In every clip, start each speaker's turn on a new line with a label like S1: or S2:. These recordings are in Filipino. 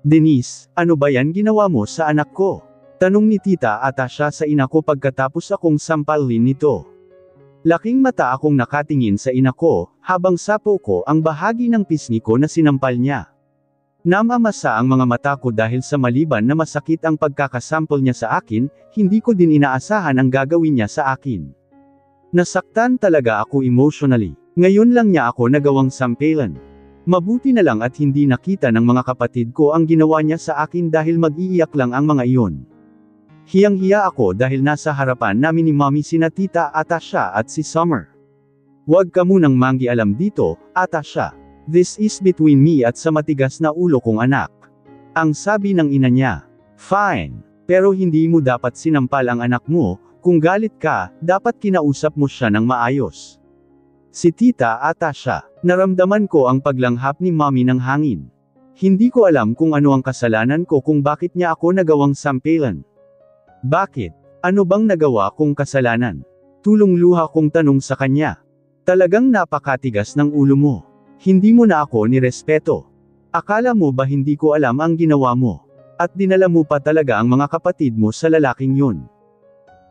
S1: Denise, ano ba yan ginawa mo sa anak ko? Tanong ni Tita Atasha sa ina ko pagkatapos akong sampalin nito. Laking mata akong nakatingin sa ina ko, habang sapo ko ang bahagi ng pisngi ko na sinampal niya. Namamasa ang mga mata ko dahil sa maliban na masakit ang pagkakasampol niya sa akin, hindi ko din inaasahan ang gagawin niya sa akin. Nasaktan talaga ako emotionally. Ngayon lang niya ako nagawang sampelan. Mabuti na lang at hindi nakita ng mga kapatid ko ang ginawa niya sa akin dahil mag-iiyak lang ang mga iyon. Hiyang-hiya ako dahil nasa harapan namin ni Mommy sina Tita Atasha at si Summer. Huwag ka munang manggialam dito, Atasha. This is between me at sa matigas na ulo kong anak. Ang sabi ng ina niya. Fine. Pero hindi mo dapat sinampal ang anak mo, kung galit ka, dapat kinausap mo siya ng maayos. Si Tita Atasha. Naramdaman ko ang paglanghap ni Mommy ng hangin. Hindi ko alam kung ano ang kasalanan ko kung bakit niya ako nagawang sampelan. Bakit? Ano bang nagawa kong kasalanan? Tulong luha kong tanong sa kanya. Talagang napakatigas ng ulo mo. Hindi mo na ako nirespeto. Akala mo ba hindi ko alam ang ginawa mo? At dinala mo pa talaga ang mga kapatid mo sa lalaking yun.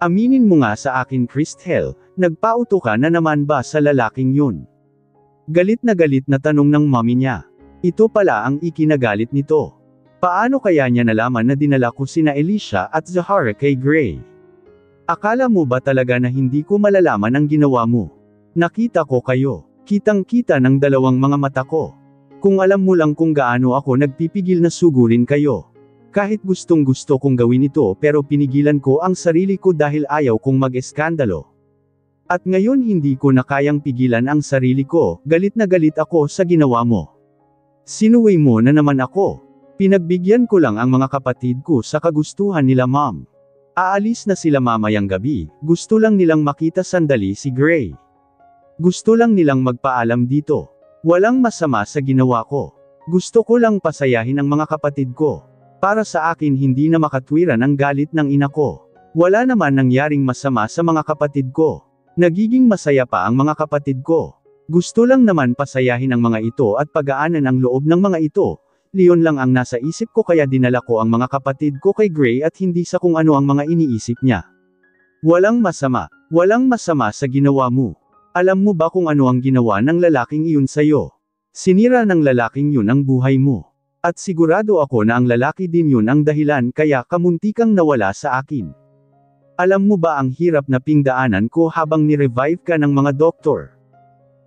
S1: Aminin mo nga sa akin Christel, nagpauto ka na naman ba sa lalaking yun? Galit na tanong ng mommy niya. Ito pala ang ikinagalit nito. Paano kaya niya nalaman na dinala ko sina Alicia at Zahara kay Gray? Akala mo ba talaga na hindi ko malalaman ang ginawa mo? Nakita ko kayo. Kitang-kita ng dalawang mga mata ko. Kung alam mo lang kung gaano ako nagpipigil na sugurin kayo. Kahit gustong-gusto kong gawin ito pero pinigilan ko ang sarili ko dahil ayaw kong mag-eskandalo. At ngayon hindi ko na kayang pigilan ang sarili ko, galit na galit ako sa ginawa mo. Sinuway mo na naman ako. Pinagbigyan ko lang ang mga kapatid ko sa kagustuhan nila mom. Aalis na sila mamayang gabi, gusto lang nilang makita sandali si Gray. Gusto lang nilang magpaalam dito. Walang masama sa ginawa ko. Gusto ko lang pasayahin ang mga kapatid ko. Para sa akin hindi na makatwiran ang galit ng ina ko. Wala naman nangyaring masama sa mga kapatid ko. Nagiging masaya pa ang mga kapatid ko. Gusto lang naman pasayahin ang mga ito at pagaanan ang loob ng mga ito. Leon lang ang nasa isip ko kaya dinala ko ang mga kapatid ko kay Gray at hindi sa kung ano ang mga iniisip niya. Walang masama sa ginawa mo. Alam mo ba kung ano ang ginawa ng lalaking iyon sa'yo? Sinira ng lalaking yun ang buhay mo. At sigurado ako na ang lalaki din yun ang dahilan kaya kamuntikang nawala sa akin. Alam mo ba ang hirap na pingdaanan ko habang ni-revive ka ng mga doktor?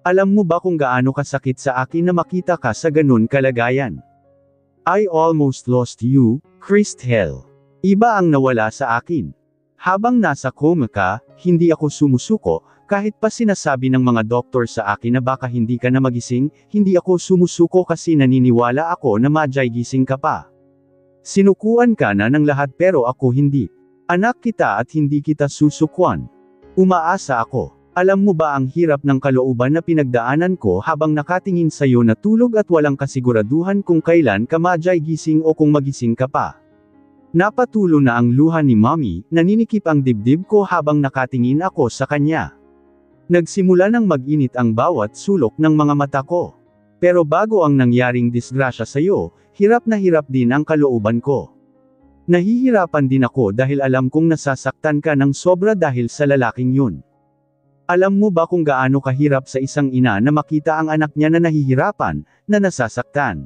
S1: Alam mo ba kung gaano kasakit sa akin na makita ka sa ganun kalagayan? I almost lost you, Christel. Iba ang nawala sa akin. Habang nasa coma ka, hindi ako sumusuko. Kahit pa sinasabi ng mga doktor sa akin na baka hindi ka na magising, hindi ako sumusuko kasi naniniwala ako na madyay gising ka pa. Sinukuan ka na ng lahat pero ako hindi. Anak kita at hindi kita susukuan. Umaasa ako. Alam mo ba ang hirap ng kalooban na pinagdaanan ko habang nakatingin sa'yo na tulog at walang kasiguraduhan kung kailan ka madyay gising o kung magising ka pa. Napatulo na ang luha ni Mommy, naninikip ang dibdib ko habang nakatingin ako sa kanya. Nagsimula nang mag-init ang bawat sulok ng mga mata ko. Pero bago ang nangyaring disgrasya sa'yo, hirap na hirap din ang kalooban ko. Nahihirapan din ako dahil alam kong nasasaktan ka ng sobra dahil sa lalaking yun. Alam mo ba kung gaano kahirap sa isang ina na makita ang anak niya na nahihirapan, na nasasaktan?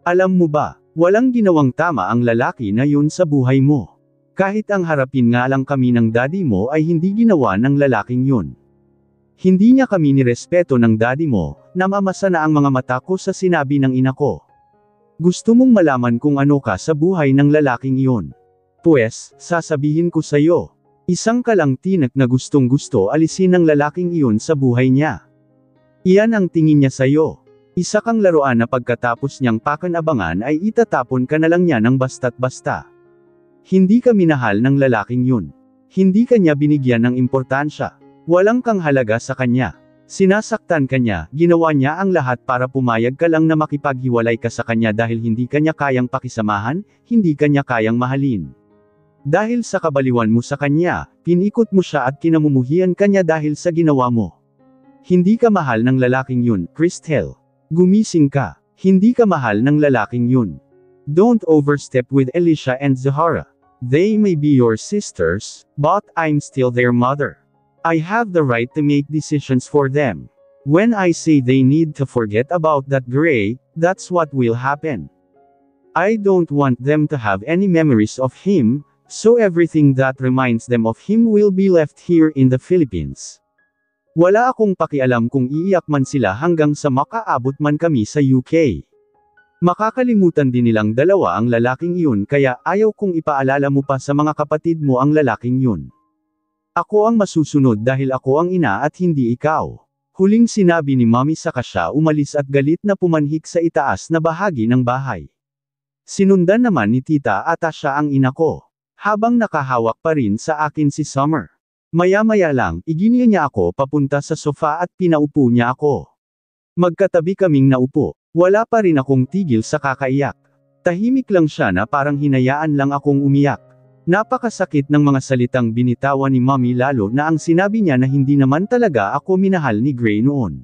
S1: Alam mo ba, walang ginawang tama ang lalaki na yun sa buhay mo. Kahit ang harapin nga lang kami ng daddy mo ay hindi ginawa ng lalaking yun. Hindi niya kami nirespeto ng daddy mo, namamasa na ang mga mata ko sa sinabi ng ina ko. Gusto mong malaman kung ano ka sa buhay ng lalaking iyon. Pues, sasabihin ko sa'yo. Isang ka lang tinak na gustong gusto alisin ng lalaking iyon sa buhay niya. Iyan ang tingin niya sa'yo. Isa kang laruan na pagkatapos niyang pakanabangan ay itatapon ka na lang niya ng basta't basta. Hindi ka minahal ng lalaking yun. Hindi ka niya binigyan ng importansya. Walang kang halaga sa kanya. Sinasaktan ka niya, ginawa niya ang lahat para pumayag ka lang na makipaghiwalay ka sa kanya dahil hindi ka niya kayang pakisamahan, hindi ka niya kayang mahalin. Dahil sa kabaliwan mo sa kanya, pinikot mo siya at kinamumuhian ka niya dahil sa ginawa mo. Hindi ka mahal ng lalaking yun, Christel. Gumising ka. Hindi ka mahal ng lalaking yun. Don't overstep with Elisha and Zahara. They may be your sisters, but I'm still their mother. I have the right to make decisions for them. When I say they need to forget about that Gray, that's what will happen. I don't want them to have any memories of him, so everything that reminds them of him will be left here in the Philippines. Wala akong pakialam kung iiyak man sila hanggang sa makaabot man kami sa UK. Makakalimutan din nilang dalawa ang lalaking yun kaya ayaw kong ipaalala mo pa sa mga kapatid mo ang lalaking yun. Ako ang masusunod dahil ako ang ina at hindi ikaw. Huling sinabi ni Mommy saka siya umalis at galit na pumanhik sa itaas na bahagi ng bahay. Sinundan naman ni Tita Atasha ang ina ko. Habang nakahawak pa rin sa akin si Summer. Maya-maya lang, iginiya niya ako papunta sa sofa at pinaupo niya ako. Magkatabi kaming naupo. Wala pa rin akong tigil sa kakaiyak. Tahimik lang siya na parang hinayaan lang akong umiyak. Napakasakit ng mga salitang binitawan ni Mommy lalo na ang sinabi niya na hindi naman talaga ako minahal ni Gray noon.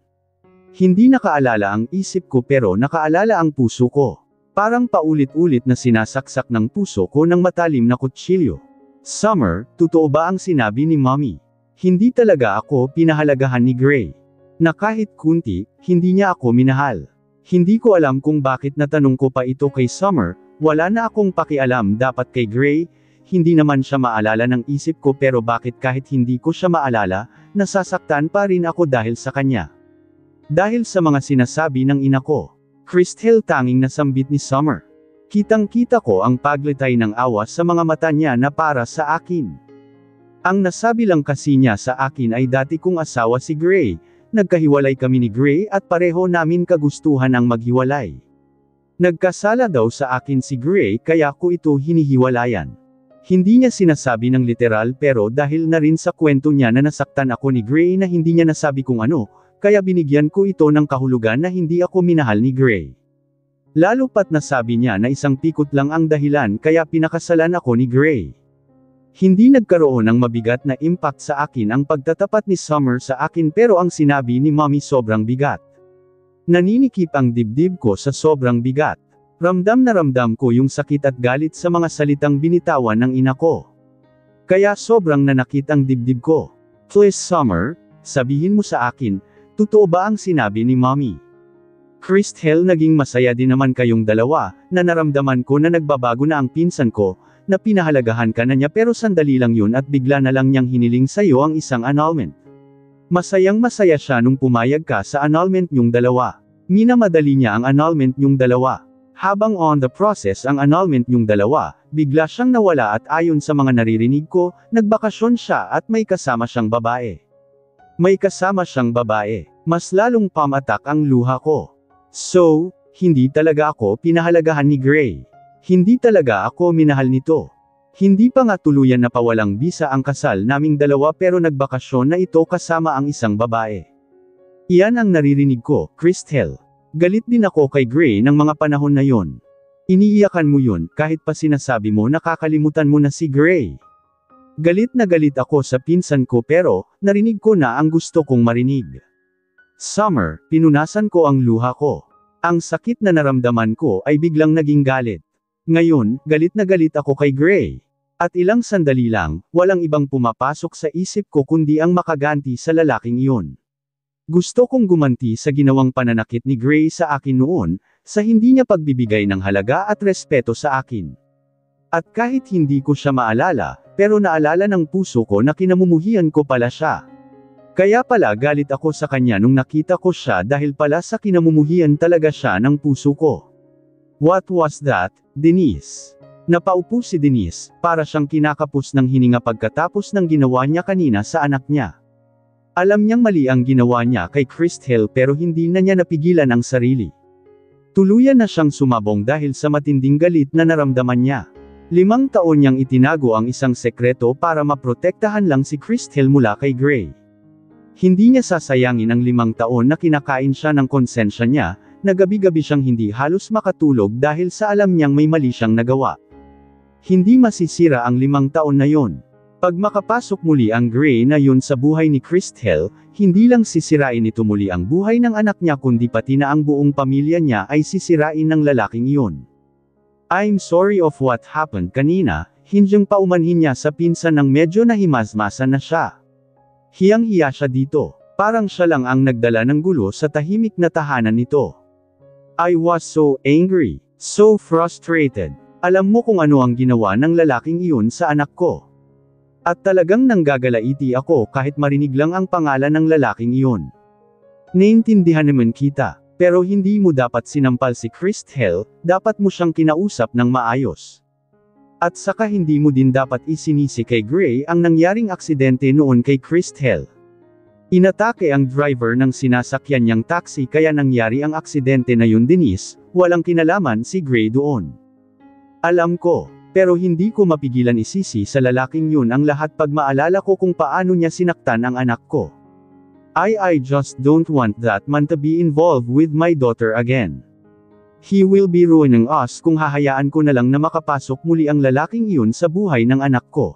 S1: Hindi nakaalala ang isip ko pero nakaalala ang puso ko. Parang paulit-ulit na sinasaksak ng puso ko ng matalim na kutsilyo. Summer, totoo ba ang sinabi ni Mommy? Hindi talaga ako pinahalagahan ni Gray. Na kahit kunti, hindi niya ako minahal. Hindi ko alam kung bakit natanong ko pa ito kay Summer, wala na akong pakialam dapat kay Gray, hindi naman siya maalala ng isip ko pero bakit kahit hindi ko siya maalala, nasasaktan pa rin ako dahil sa kanya. Dahil sa mga sinasabi ng ina ko. Christel tanging nasambit ni Summer. Kitang-kita ko ang paglitay ng awa sa mga mata niya na para sa akin. Ang nasabi lang kasi niya sa akin ay dati kong asawa si Gray. Nagkahiwalay kami ni Gray at pareho namin kagustuhan ang maghiwalay. Nagkasala daw sa akin si Gray kaya ko ito hinihiwalayan. Hindi niya sinasabi ng literal pero dahil na rin sa kwento niya na nasaktan ako ni Gray na hindi niya nasabi kung ano, kaya binigyan ko ito ng kahulugan na hindi ako minahal ni Gray. Lalo pat nasabi niya na isang pikot lang ang dahilan kaya pinakasalan ako ni Gray. Hindi nagkaroon ng mabigat na impact sa akin ang pagtatapat ni Summer sa akin pero ang sinabi ni Mommy sobrang bigat. Naninikip ang dibdib ko sa sobrang bigat. Ramdam na ramdam ko yung sakit at galit sa mga salitang binitawan ng ina ko. Kaya sobrang nanakit ang dibdib ko. Please Summer, sabihin mo sa akin, totoo ba ang sinabi ni Mommy? Christel, naging masaya din naman kayong dalawa, na naramdaman ko na nagbabago na ang pinsan ko, na pinahalagahan ka na niya pero sandali lang yun at bigla na lang niyang hiniling sa'yo ang isang annulment. Masayang masaya siya nung pumayag ka sa annulment niyong dalawa. Minamadali niya ang annulment niyong dalawa. Habang on the process ang annulment niyong dalawa, bigla siyang nawala at ayon sa mga naririnig ko, nagbakasyon siya at may kasama siyang babae. May kasama siyang babae. Mas lalong pamatak ang luha ko. So, hindi talaga ako pinahalagahan ni Gray. Hindi talaga ako minahal nito. Hindi pa nga tuluyan na pawalang bisa ang kasal naming dalawa pero nagbakasyon na ito kasama ang isang babae. Iyan ang naririnig ko, Christel. Galit din ako kay Gray ng mga panahon na yon. Iniiyakan mo yun, kahit pa sinasabi mo nakakalimutan mo na si Gray. Galit na galit ako sa pinsan ko pero, narinig ko na ang gusto kong marinig. Summer, pinunasan ko ang luha ko. Ang sakit na naramdaman ko ay biglang naging galit. Ngayon, galit na galit ako kay Gray. At ilang sandali lang, walang ibang pumapasok sa isip ko kundi ang makaganti sa lalaking iyon. Gusto kong gumanti sa ginawang pananakit ni Gray sa akin noon, sa hindi niya pagbibigay ng halaga at respeto sa akin. At kahit hindi ko siya maalala, pero naalala ng puso ko na kinamumuhian ko pala siya. Kaya pala galit ako sa kanya nung nakita ko siya dahil pala sa kinamumuhian talaga siya ng puso ko. What was that, Denise? Napaupo si Denise, para siyang kinakapos ng hininga pagkatapos ng ginawa niya kanina sa anak niya. Alam niyang mali ang ginawa niya kay Christel pero hindi na niya napigilan ang sarili. Tuluyan na siyang sumabong dahil sa matinding galit na naramdaman niya. 5 taon niyang itinago ang isang sekreto para maprotektahan lang si Christel mula kay Gray. Hindi niya sasayangin ang 5 taon na kinakain siya ng konsensya niya, na gabi-gabi siyang hindi halos makatulog dahil sa alam niyang may mali siyang nagawa. Hindi masisira ang 5 taon na yon. Pag makapasok muli ang Gray na yun sa buhay ni Christel, hindi lang sisirain ito muli ang buhay ng anak niya kundi pati na ang buong pamilya niya ay sisirain ng lalaking iyon. I'm sorry of what happened kanina, hindyang paumanhin niya sa pinsan nang medyo nahimasmasan na siya. Hiyang-hiya siya dito, parang siya lang ang nagdala ng gulo sa tahimik na tahanan nito. I was so angry, so frustrated. Alam mo kung ano ang ginawa ng lalaking iyon sa anak ko. At talagang nanggagalaiti ako kahit marinig lang ang pangalan ng lalaking iyon. Naintindihan naman kita. Pero hindi mo dapat sinampal si Christel, dapat mo siyang kinausap ng maayos. At saka hindi mo din dapat isinisi kay Gray ang nangyaring aksidente noon kay Christel. Inatake ang driver ng sinasakyan niyang taxi kaya nangyari ang aksidente na yun Denise, walang kinalaman si Gray doon. Alam ko, pero hindi ko mapigilan isisi sa lalaking yun ang lahat pag maalala ko kung paano niya sinaktan ang anak ko. I just don't want that man to be involved with my daughter again. He will be ruining us kung hahayaan ko na lang na makapasok muli ang lalaking iyon sa buhay ng anak ko.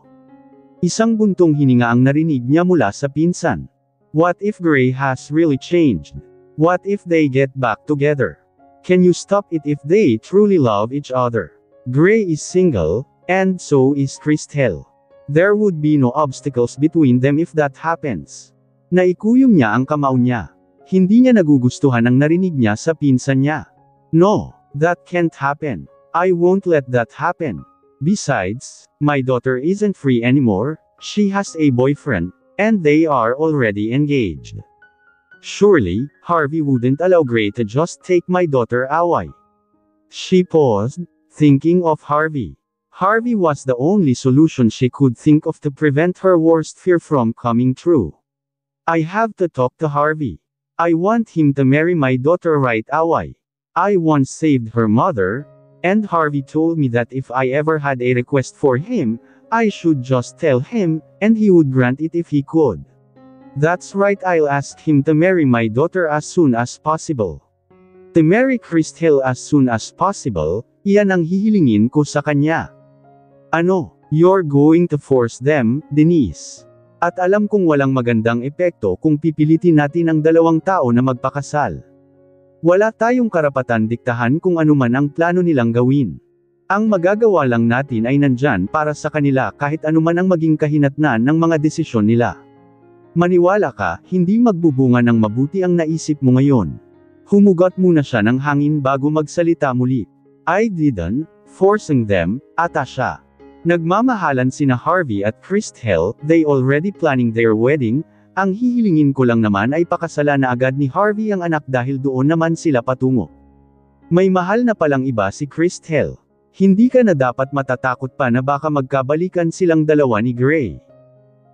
S1: Isang buntong hininga ang narinig niya mula sa pinsan. What if Gray has really changed? What if they get back together? Can you stop it if they truly love each other? Gray is single, and so is Christel. There would be no obstacles between them if that happens. Naikuyom niya ang kamao niya. Hindi niya nagugustuhan ang narinig niya sa pinsan niya. No, that can't happen. I won't let that happen. Besides, my daughter isn't free anymore, she has a boyfriend, and they are already engaged. Surely, Harvey wouldn't allow Gray to just take my daughter away. She paused, thinking of Harvey. Harvey was the only solution she could think of to prevent her worst fear from coming true. I have to talk to Harvey. I want him to marry my daughter right away. I once saved her mother, and Harvey told me that if I ever had a request for him, I should just tell him, and he would grant it if he could. That's right, I'll ask him to marry my daughter as soon as possible. To marry Christel as soon as possible, iyan ang hihilingin ko sa kanya. Ano, you're going to force them, Denise? At alam kong walang magandang epekto kung pipilitin natin ang dalawang tao na magpakasal. Wala tayong karapatan diktahan kung anuman ang plano nilang gawin. Ang magagawa lang natin ay nandyan para sa kanila kahit anuman ang maging kahinatnan ng mga desisyon nila. Maniwala ka, hindi magbubunga ng mabuti ang naisip mo ngayon. Humugot muna siya ng hangin bago magsalita muli. I didn't, forcing them, ata siya. Nagmamahalan sina Harvey at Christel, they already planning their wedding, ang hihilingin ko lang naman ay pakasala na agad ni Harvey ang anak dahil doon naman sila patungo. May mahal na palang iba si Christel. Hindi ka na dapat matatakot pa na baka magkabalikan silang dalawa ni Gray.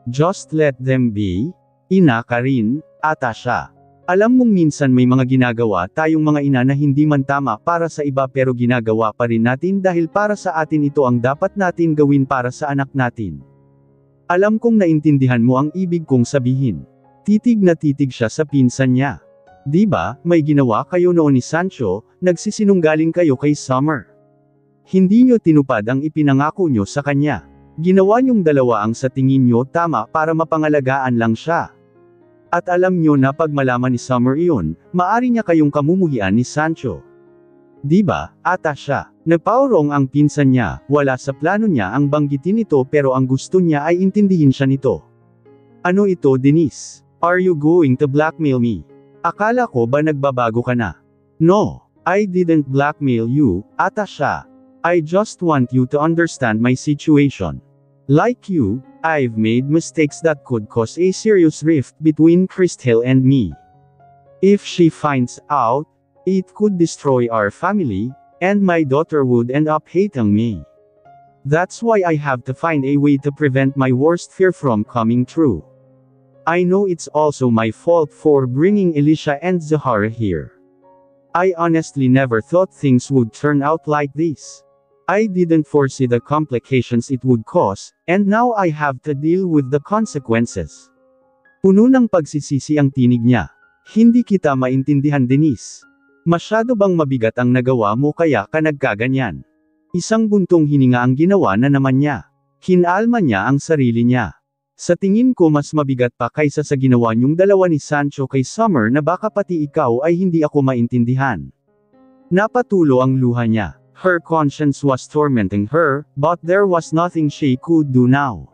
S1: Just let them be, ina ka rin, ata siya. Alam mong minsan may mga ginagawa tayong mga ina na hindi man tama para sa iba pero ginagawa pa rin natin dahil para sa atin ito ang dapat natin gawin para sa anak natin. Alam kong naintindihan mo ang ibig kong sabihin. Titig na titig siya sa pinsan niya. Diba, may ginawa kayo noon ni Sancho, nagsisinunggaling kayo kay Summer. Hindi nyo tinupad ang ipinangako nyo sa kanya. Ginawa nyong dalawa ang sa tingin nyo tama para mapangalagaan lang siya. At alam nyo na pag malaman ni Summer iyon, maari niya kayong kamumuhian ni Sancho. Diba, ata siya. Napaurong ang pinsan niya, wala sa plano niya ang banggitin ito pero ang gusto niya ay intindihin siya nito. Ano ito Denise? Are you going to blackmail me? Akala ko ba nagbabago ka na? No, I didn't blackmail you, ata siya. I just want you to understand my situation. Like you, I've made mistakes that could cause a serious rift between Christel and me. If she finds out, it could destroy our family, and my daughter would end up hating me. That's why I have to find a way to prevent my worst fear from coming true. I know it's also my fault for bringing Elisha and Zahara here. I honestly never thought things would turn out like this. I didn't foresee the complications it would cause, and now I have to deal with the consequences. Puno ng pagsisisi ang tinig niya. Hindi kita maintindihan Denise. Masyado bang mabigat ang nagawa mo kaya ka nagkaganyan? Isang buntong hininga ang ginawa na naman niya. Kinalma niya ang sarili niya. Sa tingin ko mas mabigat pa kaysa sa ginawa niyong dalawa ni Sancho kay Summer na baka pati ikaw ay hindi ako maintindihan. Napatulo ang luha niya. Her conscience was tormenting her, but there was nothing she could do now.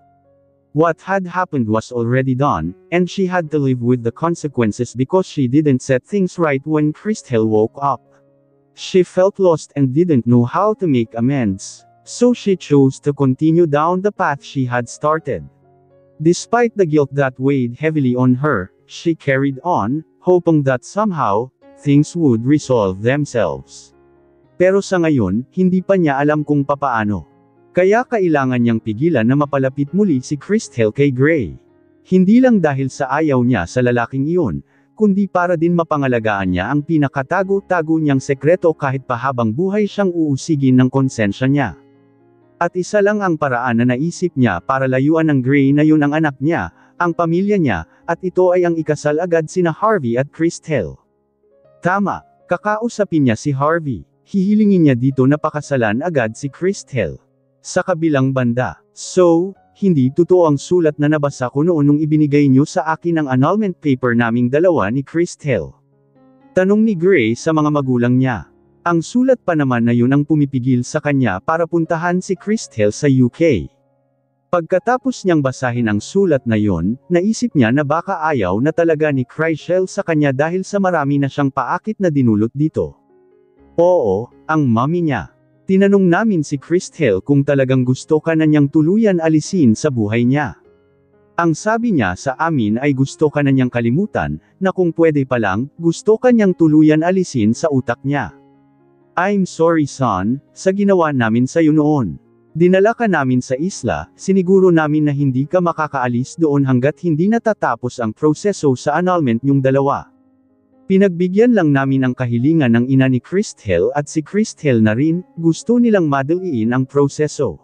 S1: What had happened was already done, and she had to live with the consequences because she didn't set things right when Christelle woke up. She felt lost and didn't know how to make amends, so she chose to continue down the path she had started. Despite the guilt that weighed heavily on her, she carried on, hoping that somehow, things would resolve themselves. Pero sa ngayon, hindi pa niya alam kung papaano. Kaya kailangan niyang pigilan na mapalapit muli si Christelle kay Gray. Hindi lang dahil sa ayaw niya sa lalaking iyon, kundi para din mapangalagaan niya ang pinakatago-tago niyang sekreto kahit pa habang buhay siyang uusigin ng konsensya niya. At isa lang ang paraan na naisip niya para layuan ng Gray na yun ang anak niya, ang pamilya niya, at ito ay ang ikasal agad sina Harvey at Christelle. Tama, kakausapin niya si Harvey. Hihilingin niya dito na pakasalan agad si Christelle. Sa kabilang banda, so, hindi totoo ang sulat na nabasa ko noon nung ibinigay niyo sa akin ang annulment paper naming dalawa ni Christelle. Tanong ni Gray sa mga magulang niya. Ang sulat pa naman na yun ang pumipigil sa kanya para puntahan si Christelle sa UK. Pagkatapos niyang basahin ang sulat na yun, naisip niya na baka ayaw na talaga ni Christelle sa kanya dahil sa marami na siyang paakit na dinulot dito. Oo, ang mommy niya. Tinanong namin si Christelle kung talagang gusto ka na niyang tuluyan alisin sa buhay niya. Ang sabi niya sa amin ay gusto ka na niyang kalimutan, na kung pwede pa lang, gusto ka niyang tuluyan alisin sa utak niya. I'm sorry son, sa ginawa namin sa'yo noon. Dinala ka namin sa isla, siniguro namin na hindi ka makakaalis doon hanggat hindi natatapos ang proseso sa annulment niyong dalawa. Pinagbigyan lang namin ang kahilingan ng ina ni Christelle at si Christelle na rin, gusto nilang madaliin ang proseso.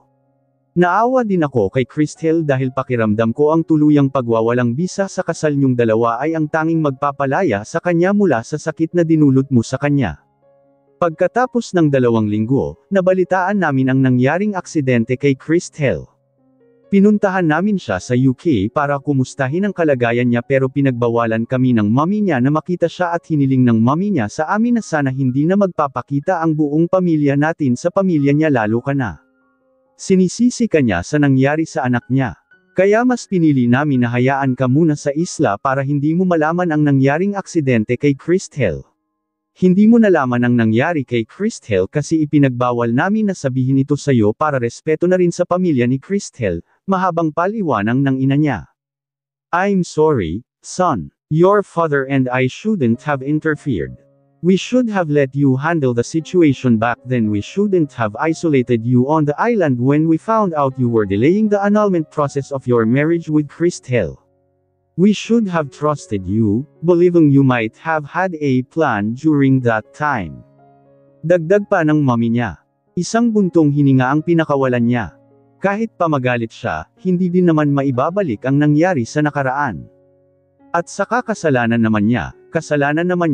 S1: Naawa din ako kay Christelle dahil pakiramdam ko ang tuluyang pagwawalang bisa sa kasal niyong dalawa ay ang tanging magpapalaya sa kanya mula sa sakit na dinulot mo sa kanya. Pagkatapos ng 2 linggo, nabalitaan namin ang nangyaring aksidente kay Christelle. Pinuntahan namin siya sa UK para kumustahin ang kalagayan niya pero pinagbawalan kami ng mommy niya na makita siya at hiniling ng mommy niya sa amin na sana hindi na magpapakita ang buong pamilya natin sa pamilya niya lalo ka na. Sinisisi ka niya sa nangyari sa anak niya. Kaya mas pinili namin na hayaan ka muna sa isla para hindi mo malaman ang nangyaring aksidente kay Christelle. Hindi mo nalaman ang nangyari kay Christelle kasi ipinagbawal namin na sabihin ito sa iyo para respeto na rin sa pamilya ni Christelle, mahabang paliwanag ng ina niya. I'm sorry, son. Your father and I shouldn't have interfered. We should have let you handle the situation back then. We shouldn't have isolated you on the island when we found out you were delaying the annulment process of your marriage with Christelle. We should have trusted you, believing you might have had a plan during that time. Dagdag pa ng mommy niya. Isang buntong hininga ang pinakawalan niya. Kahit pa magalit siya, hindi din naman maibabalik ang nangyari sa nakaraan. At saka kasalanan naman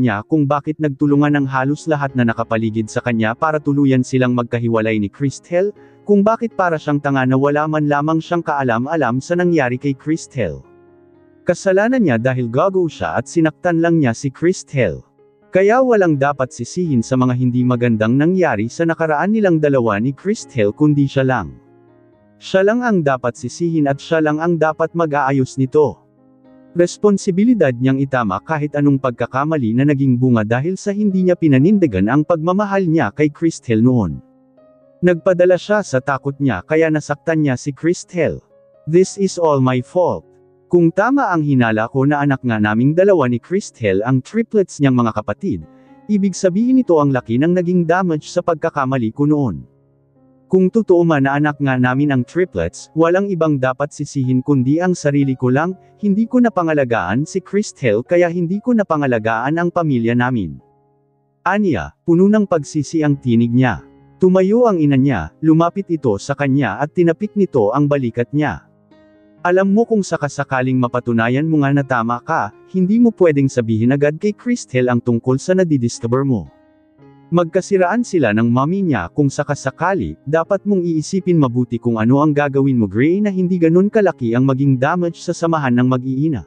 S1: niya kung bakit nagtulungan ng halos lahat na nakapaligid sa kanya para tuluyan silang magkahiwalay ni Christelle, kung bakit para siyang tanga na wala man lamang siyang kaalam-alam sa nangyari kay Christelle. Kasalanan niya dahil gago siya at sinaktan lang niya si Christelle. Kaya walang dapat sisihin sa mga hindi magandang nangyari sa nakaraan nilang dalawa ni Christelle kundi siya lang. Siya lang ang dapat sisihin at siya lang ang dapat mag-aayos nito. Responsibilidad niyang itama kahit anong pagkakamali na naging bunga dahil sa hindi niya pinanindigan ang pagmamahal niya kay Christelle noon. Nagpadala siya sa takot niya kaya nasaktan niya si Christelle. This is all my fault. Kung tama ang hinala ko na anak nga naming dalawa ni Christelle ang triplets niyang mga kapatid, ibig sabihin ito ang laki ng naging damage sa pagkakamali ko noon. Kung totoo man na anak nga namin ang triplets, walang ibang dapat sisihin kundi ang sarili ko lang, hindi ko napangalagaan si Christelle kaya hindi ko napangalagaan ang pamilya namin. Aniya, puno ng pagsisi ang tinig niya. Tumayo ang ina niya, lumapit ito sa kanya at tinapik nito ang balikat niya. Alam mo kung sakasakaling mapatunayan mo nga na tama ka, hindi mo pwedeng sabihin agad kay Christelle ang tungkol sa nadidiscover mo. Magkasiraan sila ng mommy niya kung sakasakali, dapat mong iisipin mabuti kung ano ang gagawin mo Gray na hindi ganun kalaki ang maging damage sa samahan ng mag-iina.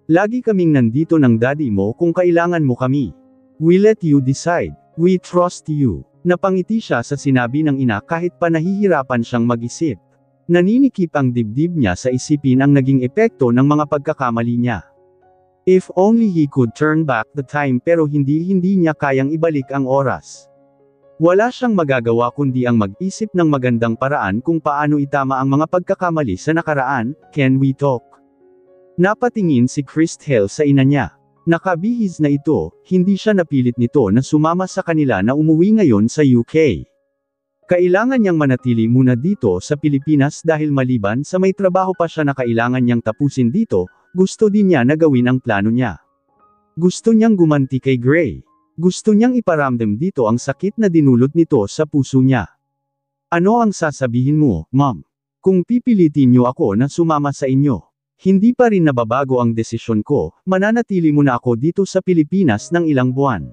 S1: Lagi kaming nandito ng daddy mo kung kailangan mo kami. We let you decide. We trust you. Napangiti siya sa sinabi ng ina kahit pa nahihirapan siyang mag-isip. Naninikip ang dibdib niya sa isipin ang naging epekto ng mga pagkakamali niya. If only he could turn back the time pero hindi niya kayang ibalik ang oras. Wala siyang magagawa kundi ang mag-isip ng magandang paraan kung paano itama ang mga pagkakamali sa nakaraan. Can we talk? Napatingin si Christelle sa ina niya. Nakabihis na ito, hindi siya napilit nito na sumama sa kanila na umuwi ngayon sa UK. Kailangan niyang manatili muna dito sa Pilipinas dahil maliban sa may trabaho pa siya na kailangan niyang tapusin dito, gusto din niya na gawin ang plano niya. Gusto niyang gumanti kay Gray. Gusto niyang iparamdam dito ang sakit na dinulot nito sa puso niya. Ano ang sasabihin mo, Mom? Kung pipilitin niyo ako na sumama sa inyo, hindi pa rin nababago ang desisyon ko, mananatili muna ako dito sa Pilipinas ng ilang buwan.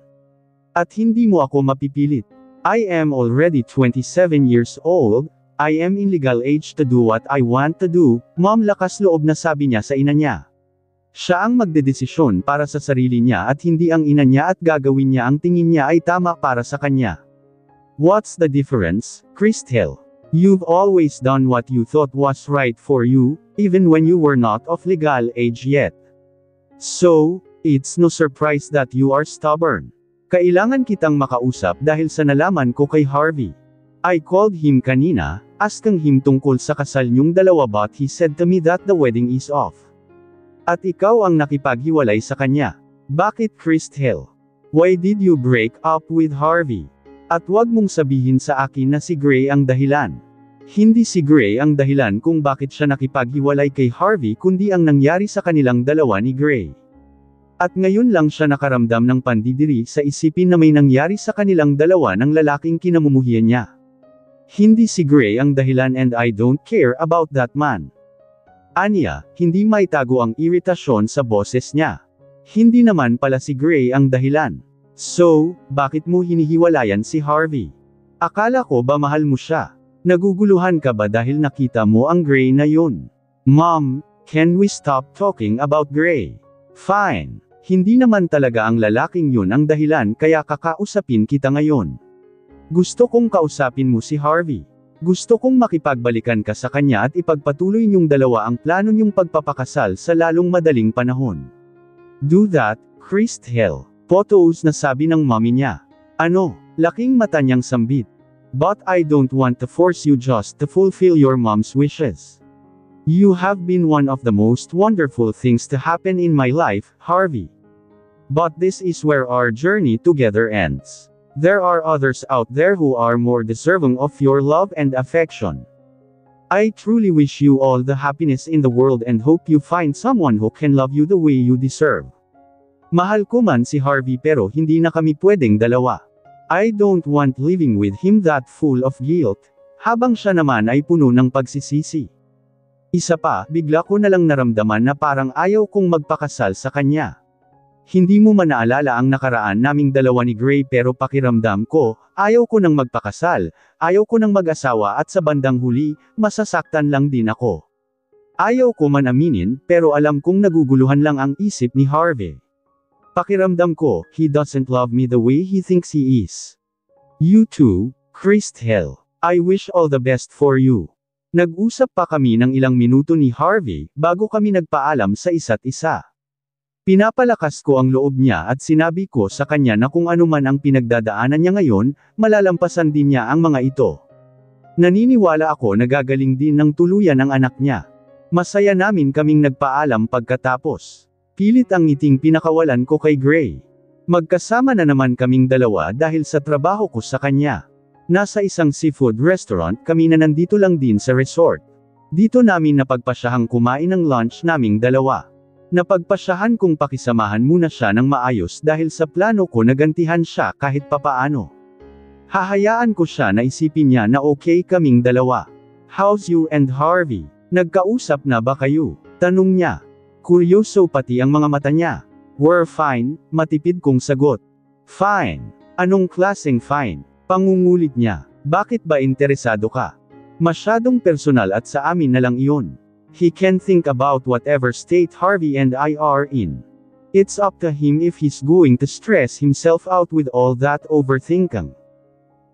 S1: At hindi mo ako mapipilit. I am already 27 years old, I am in legal age to do what I want to do, Mom, lakas loob na sabi niya sa ina niya. Siya ang magdedesisyon para sa sarili niya at hindi ang ina niya at gagawin niya ang tingin niya ay tama para sa kanya. What's the difference, Christelle? You've always done what you thought was right for you, even when you were not of legal age yet. So, it's no surprise that you are stubborn. Kailangan kitang makausap dahil sa nalaman ko kay Harvey. I called him kanina, asking him tungkol sa kasal niyong dalawa but he said to me that the wedding is off. At ikaw ang nakipaghiwalay sa kanya. Bakit, Christelle? Why did you break up with Harvey? At wag mong sabihin sa akin na si Gray ang dahilan. Hindi si Gray ang dahilan kung bakit siya nakipaghiwalay kay Harvey kundi ang nangyari sa kanilang dalawa ni Gray. At ngayon lang siya nakaramdam ng pandidiri sa isipin na may nangyari sa kanilang dalawa ng lalaking kinamumuhian niya. Hindi si Gray ang dahilan and I don't care about that man. Anya, hindi maitago ang iritasyon sa boses niya. Hindi naman pala si Gray ang dahilan. So, bakit mo hinihiwalayan si Harvey? Akala ko ba mahal mo siya? Naguguluhan ka ba dahil nakita mo ang Gray na yun? Mom, can we stop talking about Gray? Fine. Hindi naman talaga ang lalaking yun ang dahilan kaya kakausapin kita ngayon. Gusto kong kausapin mo si Harvey. Gusto kong makipagbalikan ka sa kanya at ipagpatuloy niyong dalawa ang plano niyong pagpapakasal sa lalong madaling panahon. Do that, Christelle. Photos na sabi ng mommy niya. Ano, laking mata niyang sambit. But I don't want to force you just to fulfill your mom's wishes. You have been one of the most wonderful things to happen in my life, Harvey. But this is where our journey together ends. There are others out there who are more deserving of your love and affection. I truly wish you all the happiness in the world and hope you find someone who can love you the way you deserve. Mahal ko man si Harvey pero hindi na kami pwedeng dalawa. I don't want living with him that full of guilt, habang siya naman ay puno ng pagsisisi. Isa pa, bigla ko nalang naramdaman na parang ayaw kong magpakasal sa kanya. Hindi mo man naalala ang nakaraan naming dalawa ni Gray pero pakiramdam ko, ayaw ko nang magpakasal, ayaw ko nang mag-asawa at sa bandang huli, masasaktan lang din ako. Ayaw ko man aminin, pero alam kong naguguluhan lang ang isip ni Harvey. Pakiramdam ko, he doesn't love me the way he thinks he is. You too, Christelle. I wish all the best for you. Nag-usap pa kami ng ilang minuto ni Harvey, bago kami nagpaalam sa isa't isa. Pinapalakas ko ang loob niya at sinabi ko sa kanya na kung ano man ang pinagdadaanan niya ngayon, malalampasan din niya ang mga ito. Naniniwala ako na gagaling din ng tuluyan ang anak niya. Masaya namin kaming nagpaalam pagkatapos. Pilit ang ngiting pinakawalan ko kay Gray. Magkasama na naman kaming dalawa dahil sa trabaho ko sa kanya. Nasa isang seafood restaurant kami na nandito lang din sa resort. Dito namin napagpasyahang kumain ng lunch naming dalawa. Napagpasyahan kong pakisamahan muna siya ng maayos dahil sa plano ko na gantihan siya kahit papaano. Hahayaan ko siya na isipin niya na okay kaming dalawa. How's you and Harvey? Nagkausap na ba kayo? Tanong niya. Kuryoso pati ang mga mata niya. We're fine, matipid kong sagot. Fine. Anong klaseng fine? Pangungulit niya. Bakit ba interesado ka? Masyadong personal at sa amin na lang iyon. He can think about whatever state Harvey and I are in. It's up to him if he's going to stress himself out with all that overthinking.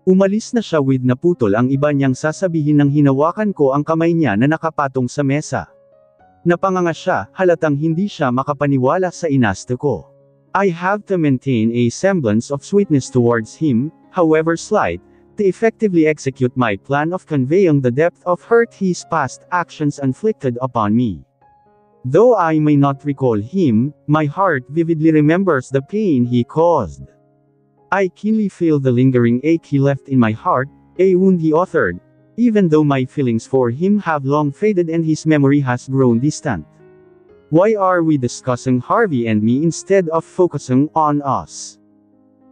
S1: Umalis na siya with naputol ang iba niyang sasabihin nang hinawakan ko ang kamay niya na nakapatong sa mesa. Napanganga siya, halatang hindi siya makapaniwala sa inasto ko. I have to maintain a semblance of sweetness towards him, however slight, to effectively execute my plan of conveying the depth of hurt his past actions inflicted upon me. Though I may not recall him, my heart vividly remembers the pain he caused. I keenly feel the lingering ache he left in my heart, a wound he authored, even though my feelings for him have long faded and his memory has grown distant. Why are we discussing Harvey and me instead of focusing on us?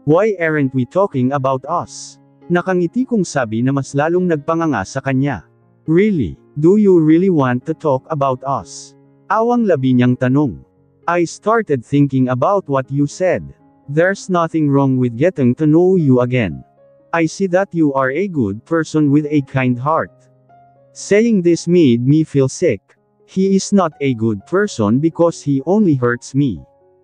S1: Why aren't we talking about us? Nakangiti kong sabi na mas lalong nagpanganga sa kanya. Really? Do you really want to talk about us? Awang labi niyang tanong. I started thinking about what you said. There's nothing wrong with getting to know you again. I see that you are a good person with a kind heart. Saying this made me feel sick. He is not a good person because he only hurts me.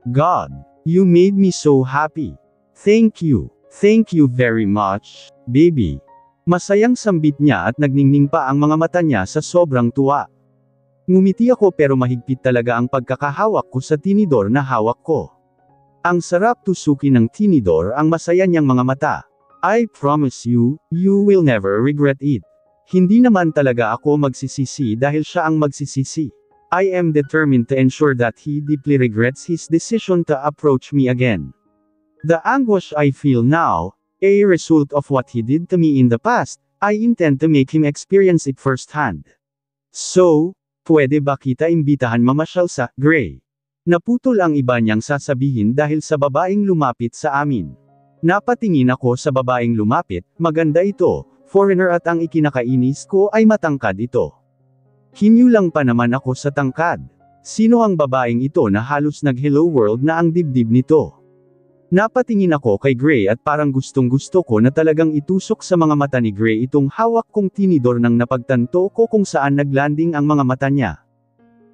S1: God, you made me so happy. Thank you. Thank you very much, baby. Masayang sambit niya at nagningning pa ang mga mata niya sa sobrang tuwa. Ngumiti ako pero mahigpit talaga ang pagkakahawak ko sa tinidor na hawak ko. Ang sarap tusukin ng tinidor ang masaya niyang mga mata. I promise you, you will never regret it. Hindi naman talaga ako magsisisi dahil siya ang magsisisi. I am determined to ensure that he deeply regrets his decision to approach me again. The anguish I feel now, a result of what he did to me in the past, I intend to make him experience it firsthand. So, pwede ba kita imbitahan mamasyal sa Gray? Naputol ang iba niyang sasabihin dahil sa babaeng lumapit sa amin. Napatingin ako sa babaeng lumapit, maganda ito, foreigner at ang ikinakainis ko ay matangkad ito. Kinyulang pa naman ako sa tangkad. Sino ang babaeng ito na halos nag-hello world na ang dibdib nito? Napatingin ako kay Gray at parang gustong-gusto ko na talagang itusok sa mga mata ni Gray itong hawak kong tinidor nang napagtanto ko kung saan naglanding ang mga mata niya.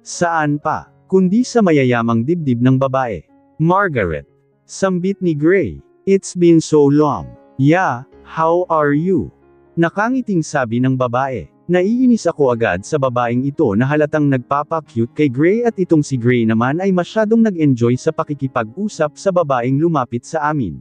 S1: Saan pa? Kundi sa mayayamang dibdib ng babae. Margaret. Sambit ni Gray. It's been so long. Yeah, how are you? Nakangiting sabi ng babae. Naiinis ako agad sa babaeng ito na halatang nagpapa-cute kay Gray at itong si Gray naman ay masyadong nag-enjoy sa pakikipag-usap sa babaeng lumapit sa amin.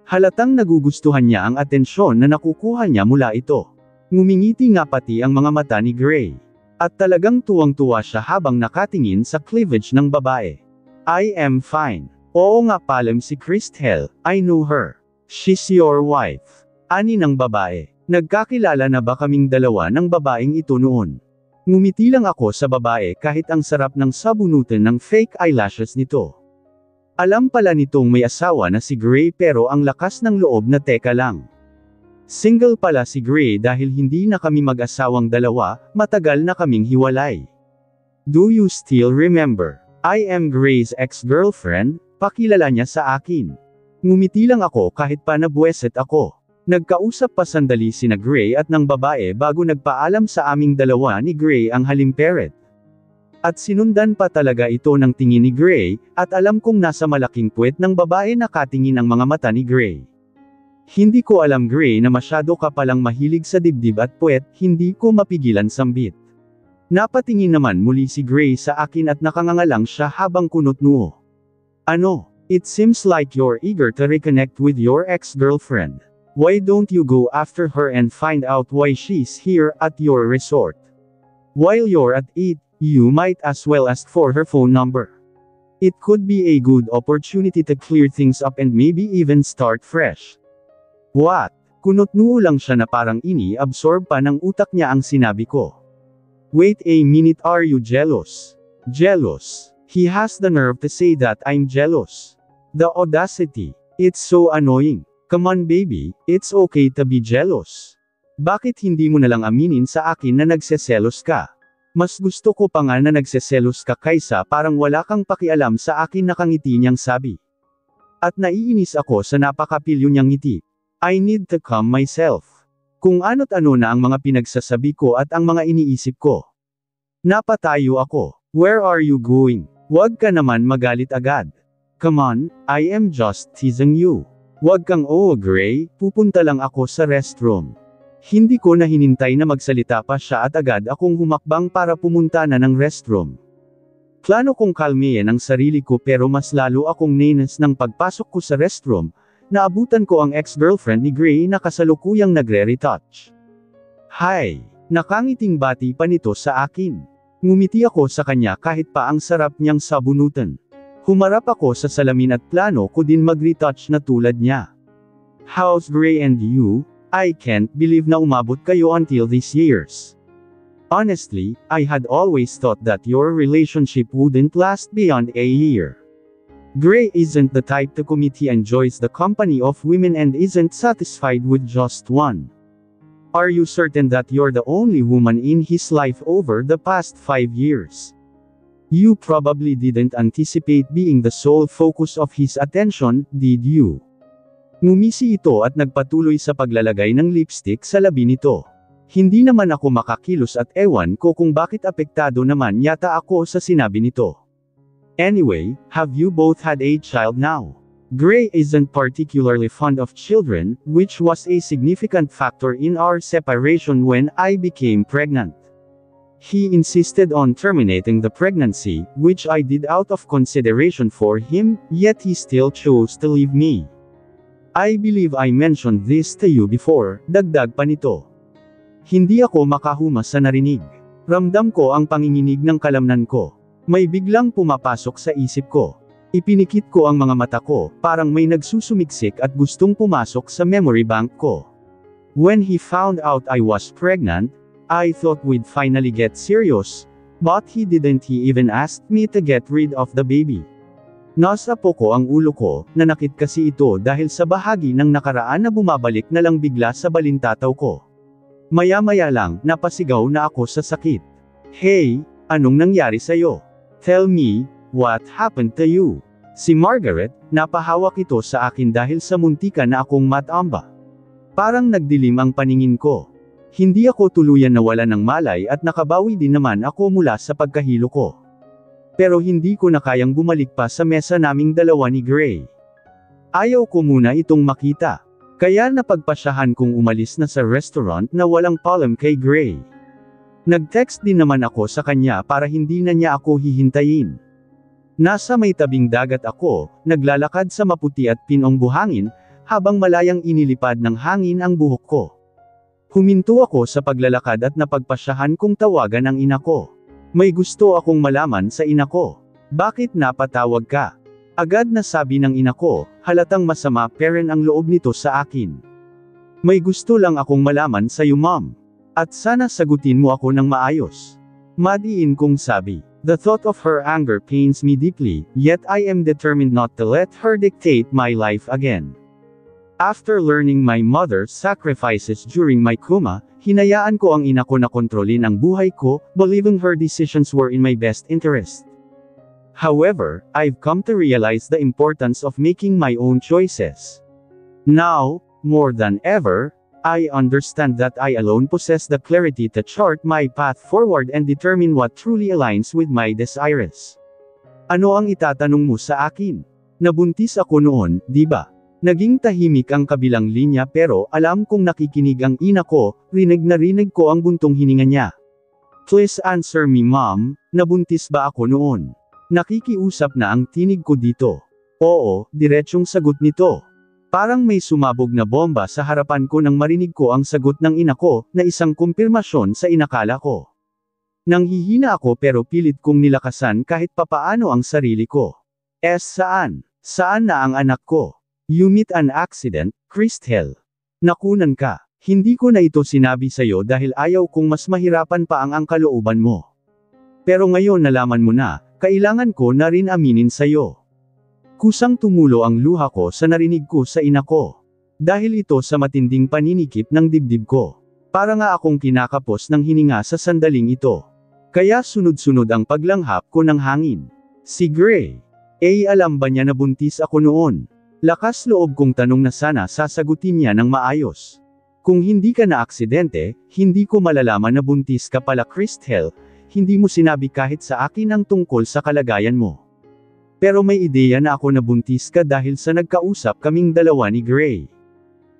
S1: Halatang nagugustuhan niya ang atensyon na nakukuha niya mula ito. Ngumingiti nga pati ang mga mata ni Gray. At talagang tuwang-tuwa siya habang nakatingin sa cleavage ng babae. I am fine. Oo nga palem si Christel, I know her. She's your wife. Ani ng babae. Nagkakilala na ba kaming dalawa ng babaeng ito noon? Ngumiti lang ako sa babae kahit ang sarap ng sabunutan ng fake eyelashes nito. Alam pala nitong may asawa na si Gray pero ang lakas ng loob na teka lang. Single pala si Gray dahil hindi na kami mag-asawang dalawa, matagal na kaming hiwalay. Do you still remember? I am Gray's ex-girlfriend, pakilala niya sa akin. Ngumiti lang ako kahit pa nabueset ako. Nagkausap pa sandali sina Gray at ng babae bago nagpaalam sa aming dalawa ni Gray ang halimperet. At sinundan pa talaga ito ng tingin ni Gray, at alam kong nasa malaking puwet ng babae nakatingin ang mga mata ni Gray. Hindi ko alam Gray na masyado ka palang mahilig sa dibdib at puwet, hindi ko mapigilan sambit. Napatingin naman muli si Gray sa akin at nakangangalang siya habang kunot noo. Ano? It seems like you're eager to reconnect with your ex-girlfriend. Why don't you go after her and find out why she's here at your resort? While you're at it, you might as well ask for her phone number. It could be a good opportunity to clear things up and maybe even start fresh. What? Kunot-noo lang siya na parang ini-absorb pa ng utak niya ang sinabi ko. Wait a minute, are you jealous? Jealous? He has the nerve to say that I'm jealous. The audacity. It's so annoying. Come on baby, it's okay to be jealous. Bakit hindi mo nalang aminin sa akin na nagseselos ka? Mas gusto ko pa nga na nagseselos ka kaysa parang wala kang pakialam sa akin, nakangiti niyang sabi. At naiinis ako sa napakapilyo niyang ngiti. I need to calm myself. Kung ano't ano na ang mga pinagsasabi ko at ang mga iniisip ko. Napatayo ako. Where are you going? Huwag ka naman magalit agad. Come on, I am just teasing you. Huwag kang Gray, pupunta lang ako sa restroom. Hindi ko na hinintay na magsalita pa siya at agad akong humakbang para pumunta na ng restroom. Plano kong kalmihin ang sarili ko pero mas lalo akong nainis ng pagpasok ko sa restroom, naabutan ko ang ex-girlfriend ni Gray na kasalukuyang nagre-retouch. Hi! Nakangiting bati pa nito sa akin. Ngumiti ako sa kanya kahit pa ang sarap niyang sabunutan. Humarap ako sa salamin at plano ko din mag-retouch na tulad niya. How's Gray and you? I can't believe na umabot kayo until these years. Honestly, I had always thought that your relationship wouldn't last beyond a year. Gray isn't the type to commit. He enjoys the company of women and isn't satisfied with just one. Are you certain that you're the only woman in his life over the past 5 years? You probably didn't anticipate being the sole focus of his attention, did you? Ngumisi ito at nagpatuloy sa paglalagay ng lipstick sa labi nito. Hindi naman ako makakilos at ewan ko kung bakit apektado naman yata ako sa sinabi nito. Anyway, have you both had a child now? Gray isn't particularly fond of children, which was a significant factor in our separation when I became pregnant. He insisted on terminating the pregnancy, which I did out of consideration for him, yet he still chose to leave me. I believe I mentioned this to you before, dagdag pa nito. Hindi ako makahumas sa narinig. Ramdam ko ang panginginig ng kalamnan ko. May biglang pumapasok sa isip ko. Ipinikit ko ang mga mata ko, parang may nagsusumiksik at gustong pumasok sa memory bank ko. When he found out I was pregnant, I thought we'd finally get serious, but he didn't. He even asked me to get rid of the baby. Nasa po ko ang ulo ko, nanakit kasi ito dahil sa bahagi ng nakaraan na bumabalik na lang bigla sa balintataw ko. Maya-maya lang, napasigaw na ako sa sakit. Hey, anong nangyari sa'yo? Tell me, what happened to you? Si Margaret, napahawak ito sa akin dahil sa muntikan na akong matamba. Parang nagdilim ang paningin ko. Hindi ako tuluyan nawala ng malay at nakabawi din naman ako mula sa pagkahilo ko. Pero hindi ko na kayang bumalik pa sa mesa naming dalawa ni Gray. Ayaw ko muna itong makita. Kaya napagpasyahan kong umalis na sa restaurant na walang palm kay Gray. Nag-text din naman ako sa kanya para hindi na niya ako hihintayin. Nasa may tabing dagat ako, naglalakad sa maputi at pinong buhangin, habang malayang inilipad ng hangin ang buhok ko. Huminto ako sa paglalakad at napagpasyahan kong tawagan ang ina ko. May gusto akong malaman sa ina ko. Bakit napatawag ka? Agad na sabi ng ina ko, halatang masama parent ang loob nito sa akin. May gusto lang akong malaman sa iyo mom. At sana sagutin mo ako ng maayos. Madiin kong sabi. The thought of her anger pains me deeply, yet I am determined not to let her dictate my life again. After learning my mother's sacrifices during my coma, hinayaan ko ang ina ko na kontrolin ang buhay ko, believing her decisions were in my best interest. However, I've come to realize the importance of making my own choices. Now, more than ever, I understand that I alone possess the clarity to chart my path forward and determine what truly aligns with my desires. Ano ang itatanong mo sa akin? Nabuntis ako noon, di ba? Naging tahimik ang kabilang linya pero alam kong nakikinig ang ina ko, rinig na rinig ko ang buntong hininga niya. Please answer me mom, nabuntis ba ako noon? Nakikiusap na ang tinig ko dito. Oo, diretsyong sagot nito. Parang may sumabog na bomba sa harapan ko nang marinig ko ang sagot ng ina ko, na isang kumpirmasyon sa inakala ko. Nanghihina ako pero pilit kong nilakasan kahit papaano ang sarili ko. Saan? Saan na ang anak ko? You meet an accident, Christel. Nakunan ka. Hindi ko na ito sinabi sa'yo dahil ayaw kong mas mahirapan pa ang kalooban mo. Pero ngayon nalaman mo na, kailangan ko na rin aminin sa'yo. Kusang tumulo ang luha ko sa narinig ko sa ina ko. Dahil ito sa matinding paninikip ng dibdib ko. Para nga akong kinakapos ng hininga sa sandaling ito. Kaya sunod-sunod ang paglanghap ko ng hangin. Si Gray. Alam ba niya na buntis ako noon? Lakas loob kong tanong na sana sasagutin niya ng maayos. Kung hindi ka na aksidente, hindi ko malalaman na buntis ka pala Christel, hindi mo sinabi kahit sa akin ang tungkol sa kalagayan mo. Pero may ideya na ako na buntis ka dahil sa nagkausap kaming dalawa ni Gray.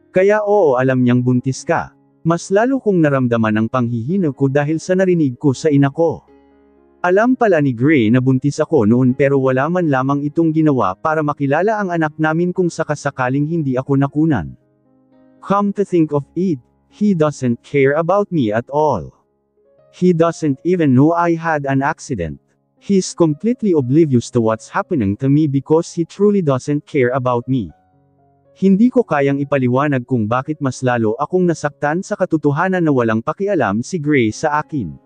S1: Kaya oo, alam niyang buntis ka. Mas lalo kong naramdaman ang panghihina ko dahil sa narinig ko sa ina ko. Alam pala ni Gray na buntis ako noon pero wala man lamang itong ginawa para makilala ang anak namin kung sakasakaling hindi ako nakunan. Come to think of it, he doesn't care about me at all. He doesn't even know I had an accident. He's completely oblivious to what's happening to me because he truly doesn't care about me. Hindi ko kayang ipaliwanag kung bakit mas lalo akong nasaktan sa katotohanan na walang pakialam si Gray sa akin.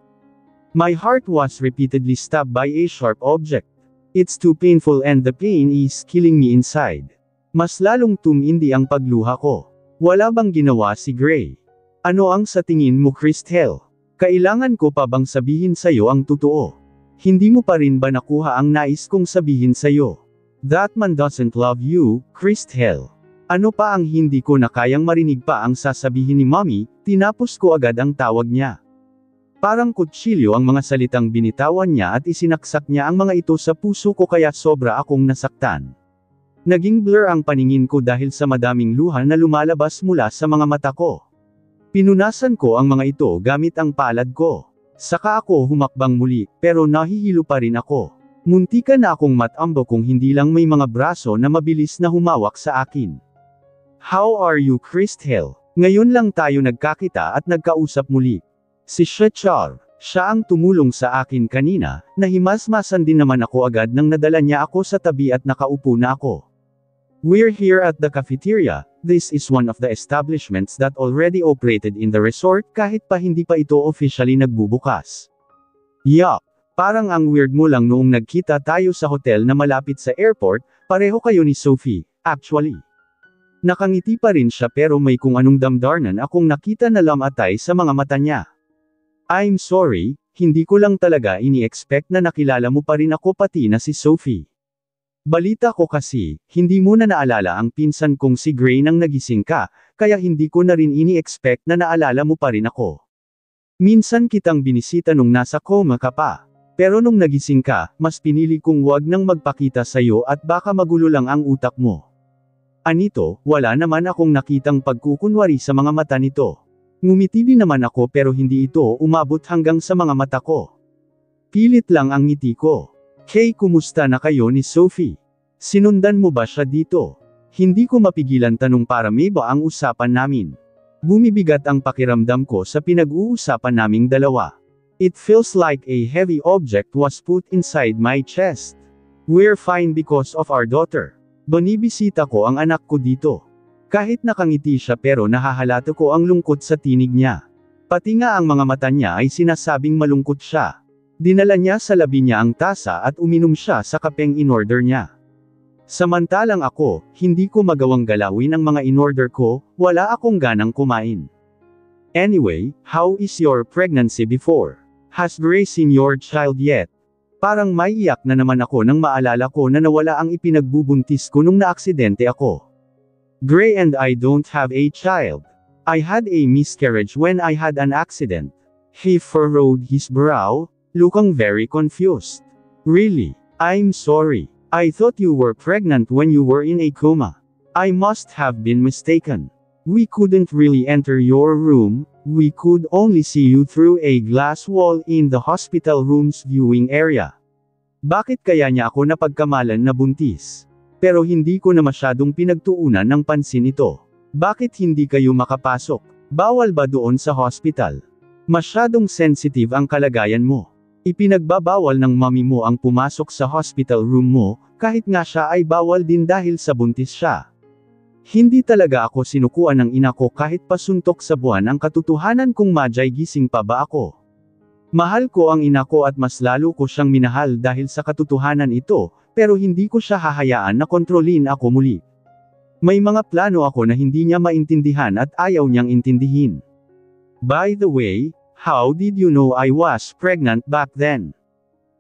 S1: My heart was repeatedly stabbed by a sharp object. It's too painful and the pain is killing me inside. Mas lalong tumindi ang pagluha ko. Wala bang ginawa si Gray? Ano ang sa tingin mo, Christel? Kailangan ko pa bang sabihin sa'yo ang totoo? Hindi mo pa rin ba nakuha ang nais kong sabihin sa'yo? That man doesn't love you, Christel. Ano pa ang hindi ko na kayang marinig pa ang sasabihin ni Mommy, tinapos ko agad ang tawag niya. Parang kutsilyo ang mga salitang binitawan niya at isinaksak niya ang mga ito sa puso ko kaya sobra akong nasaktan. Naging blur ang paningin ko dahil sa madaming luha na lumalabas mula sa mga mata ko. Pinunasan ko ang mga ito gamit ang palad ko. Saka ako humakbang muli, pero nahihilo pa rin ako. Muntika na akong matambo kung hindi lang may mga braso na mabilis na humawak sa akin. How are you, Christel? Ngayon lang tayo nagkakita at nagkausap muli. Si Shechar, siya ang tumulong sa akin kanina, nahimasmasan din naman ako agad nang nadala niya ako sa tabi at nakaupo na ako. We're here at the cafeteria. This is one of the establishments that already operated in the resort kahit pa hindi pa ito officially nagbubukas. Yup, parang ang weird mo lang noong nagkita tayo sa hotel na malapit sa airport, pareho kayo ni Sophie, actually. Nakangiti pa rin siya pero may kung anong damdarnan akong nakita na lamatay sa mga mata niya. I'm sorry, hindi ko lang talaga ini-expect na nakilala mo pa rin ako pati na si Sophie. Balita ko kasi, hindi mo na naalala ang pinsan kong si Gray nang nagising ka, kaya hindi ko na rin ini-expect na naalala mo pa rin ako. Minsan kitang binisita nung nasa coma ka pa. Pero nung nagising ka, mas pinili kong wag nang magpakita sa'yo at baka magulo lang ang utak mo. Anito, wala naman akong nakitang pagkukunwari sa mga mata nito. Ngumiti din naman ako pero hindi ito umabot hanggang sa mga mata ko. Pilit lang ang ngiti ko. Hey, kumusta na kayo ni Sophie? Sinundan mo ba siya dito? Hindi ko mapigilan tanong para may ba ang usapan namin. Bumibigat ang pakiramdam ko sa pinag-uusapan naming dalawa. It feels like a heavy object was put inside my chest. We're fine because of our daughter. Binibisita ko ang anak ko dito. Kahit nakangiti siya pero nahahalata ko ang lungkot sa tinig niya. Pati nga ang mga mata niya ay sinasabing malungkot siya. Dinala niya sa labi niya ang tasa at uminom siya sa kapeng in-order niya. Samantalang ako, hindi ko magawang galawin ang mga in-order ko, wala akong ganang kumain. Anyway, how is your pregnancy before? Has Gray seen your child yet? Parang maiiyak na naman ako nang maalala ko na nawala ang ipinagbubuntis ko nung naaksidente ako. Gray and I don't have a child. I had a miscarriage when I had an accident. He furrowed his brow, looking very confused. Really? I'm sorry. I thought you were pregnant when you were in a coma. I must have been mistaken. We couldn't really enter your room, we could only see you through a glass wall in the hospital room's viewing area. Bakit kaya niya ako napagkamalan na buntis? Pero hindi ko na masyadong pinagtuunan ng pansin ito. Bakit hindi kayo makapasok? Bawal ba doon sa hospital? Masyadong sensitive ang kalagayan mo. Ipinagbabawal ng mami mo ang pumasok sa hospital room mo, kahit nga siya ay bawal din dahil sa buntis siya. Hindi talaga ako sinukuan ng ina ko kahit pasuntok sa buwan ang katotohanan kung madyay gising pa ba ako. Mahal ko ang ina ko at mas lalo ko siyang minahal dahil sa katotohanan ito, pero hindi ko siya hahayaan na kontrolin ako muli. May mga plano ako na hindi niya maintindihan at ayaw niyang intindihin. By the way, how did you know I was pregnant back then?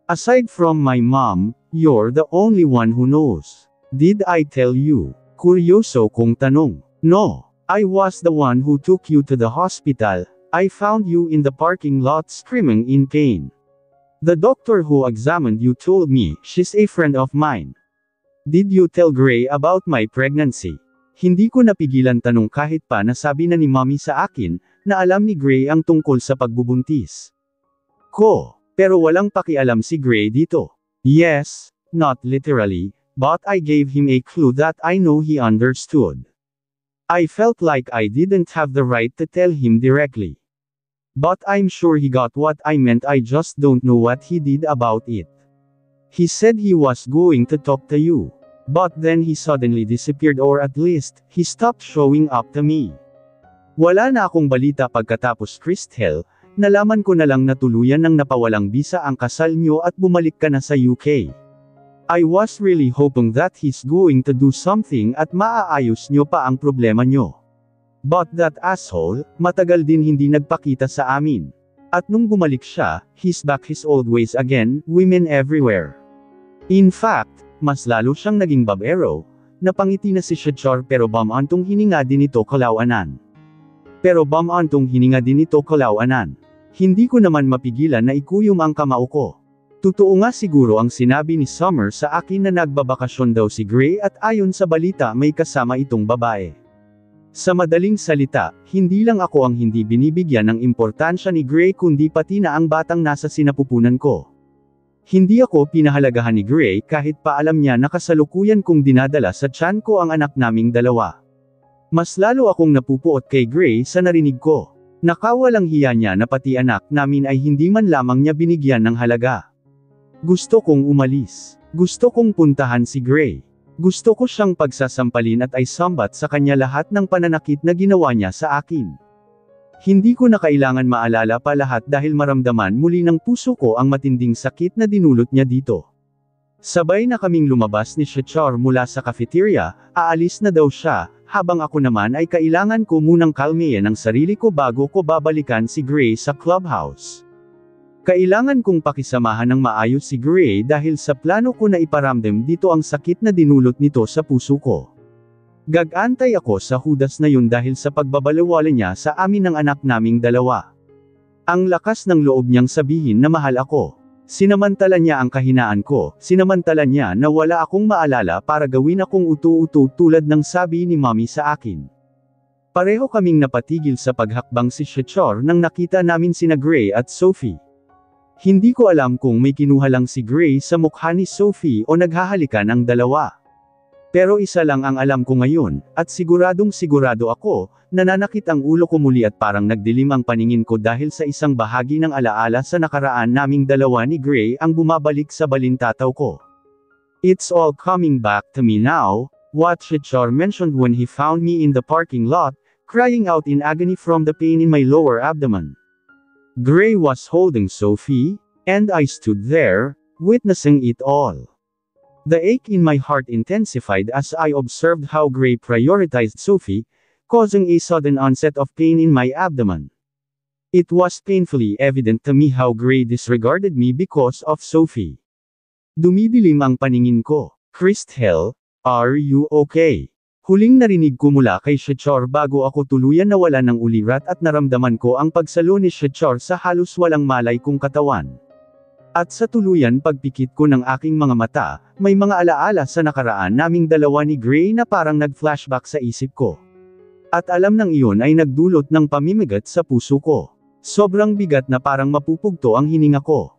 S1: Aside from my mom, you're the only one who knows. Did I tell you? Kuryoso kong tanong. No. I was the one who took you to the hospital. I found you in the parking lot screaming in pain. The doctor who examined you told me she's a friend of mine. Did you tell Gray about my pregnancy? Hindi ko napigilan tanong kahit pa nasabi na ni Mommy sa akin, na alam ni Gray ang tungkol sa pagbubuntis ko. Pero walang pakialam si Gray dito. Yes, not literally, but I gave him a clue that I know he understood. I felt like I didn't have the right to tell him directly. But I'm sure he got what I meant, I just don't know what he did about it. He said he was going to talk to you. But then he suddenly disappeared, or at least, he stopped showing up to me. Wala na akong balita pagkatapos, Christel, nalaman ko na lang na tuluyan ng napawalang bisa ang kasal nyo at bumalik ka na sa UK. I was really hoping that he's going to do something at maaayos nyo pa ang problema nyo. But that asshole, matagal din hindi nagpakita sa amin. At nung bumalik siya, he's back his old ways again, women everywhere. In fact, mas lalo siyang naging babero, napangiti na si Shachar pero bamantong hininga din ito kalawanan. Hindi ko naman mapigilan na ikuyom ang kamao ko. Totoo nga siguro ang sinabi ni Summer sa akin na nagbabakasyon daw si Gray at ayon sa balita may kasama itong babae. Sa madaling salita, hindi lang ako ang hindi binibigyan ng importansya ni Gray kundi pati na ang batang nasa sinapupunan ko. Hindi ako pinahalagahan ni Gray kahit pa alam niya na kasalukuyan kong dinadala sa tiyan ko ang anak naming dalawa. Mas lalo akong napupuot kay Gray sa narinig ko. Nakawalang hiya niya na pati anak namin ay hindi man lamang niya binigyan ng halaga. Gusto kong umalis. Gusto kong puntahan si Gray. Gusto ko siyang pagsasampalin at ay sambat sa kanya lahat ng pananakit na ginawa niya sa akin. Hindi ko na kailangan maalala pa lahat dahil maramdaman muli ng puso ko ang matinding sakit na dinulot niya dito. Sabay na kaming lumabas ni Shachar mula sa cafeteria, aalis na daw siya, habang ako naman ay kailangan ko munang kalmayan ang sarili ko bago ko babalikan si Gray sa clubhouse. Kailangan kong pakisamahan ng maayos si Gray dahil sa plano ko na iparamdam dito ang sakit na dinulot nito sa puso ko. Gag-antay ako sa hudas na yun dahil sa pagbabalewala niya sa amin ng anak naming dalawa. Ang lakas ng loob niyang sabihin na mahal ako. Sinamantala niya ang kahinaan ko, sinamantala niya na wala akong maalala para gawin akong utu-utu tulad ng sabi ni Mommy sa akin. Pareho kaming napatigil sa paghakbang si Shachar nang nakita namin sina Gray at Sophie. Hindi ko alam kung may kinuha lang si Gray sa mukha ni Sophie o naghahalikan ang dalawa. Pero isa lang ang alam ko ngayon, at siguradong sigurado ako, nananakit ang ulo ko muli at parang nagdilim ang paningin ko dahil sa isang bahagi ng alaala sa nakaraan naming dalawa ni Gray ang bumabalik sa balintataw ko. It's all coming back to me now, what Shachar mentioned when he found me in the parking lot, crying out in agony from the pain in my lower abdomen. Gray was holding Sophie, and I stood there, witnessing it all. The ache in my heart intensified as I observed how Gray prioritized Sophie, causing a sudden onset of pain in my abdomen. It was painfully evident to me how Gray disregarded me because of Sophie. Dumidilim ang paningin ko. Christel, are you okay? Huling narinig ko mula kay Shachar bago ako tuluyan nawala ng ulirat at naramdaman ko ang pagsalo ni Shachar sa halos walang malay kong katawan. At sa tuluyan pagpikit ko ng aking mga mata, may mga alaala sa nakaraan naming dalawa ni Gray na parang nag-flashback sa isip ko. At alam ng iyon ay nagdulot ng pamimigat sa puso ko. Sobrang bigat na parang mapupugto ang hininga ko.